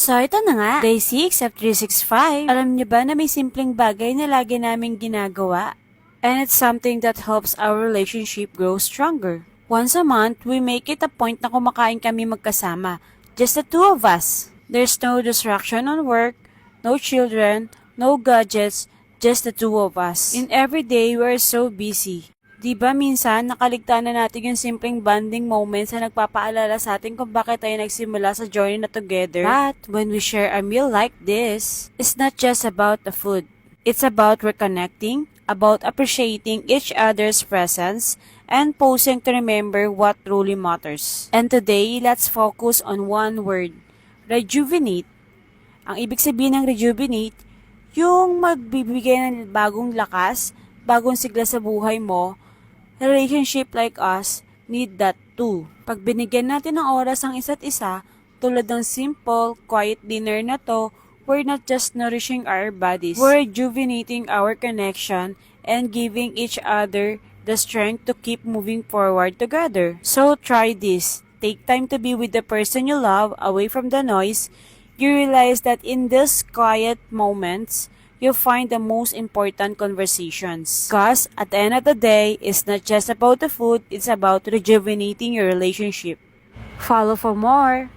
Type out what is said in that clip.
So ito na nga, Day 6 of 365. Alam niyo ba na may simpleng bagay na lagi naming ginagawa? And it's something that helps our relationship grow stronger. Once a month, we make it a point na kumakain kami magkasama. Just the two of us. There's no distraction on work, no children, no gadgets, just the two of us. In every day, we're so busy. Di ba minsan nakaligtaan na natin yung simpleng bonding moments na nagpapaalala sa atin kung bakit tayo nagsimula sa journey na together? But when we share a meal like this, it's not just about the food. It's about reconnecting, about appreciating each other's presence, and pausing to remember what truly matters. And today, let's focus on one word, rejuvenate. Ang ibig sabihin ng rejuvenate, yung magbibigay ng bagong lakas, bagong sigla sa buhay mo. Relationship like us need that too. Pag binigyan natin ng oras ang isa't isa, tulad ng simple, quiet dinner na to, we're not just nourishing our bodies. We're rejuvenating our connection and giving each other the strength to keep moving forward together. So try this. Take time to be with the person you love, away from the noise. You realize that in these quiet moments, you'll find the most important conversations. Because at the end of the day, it's not just about the food, it's about rejuvenating your relationship. Follow for more.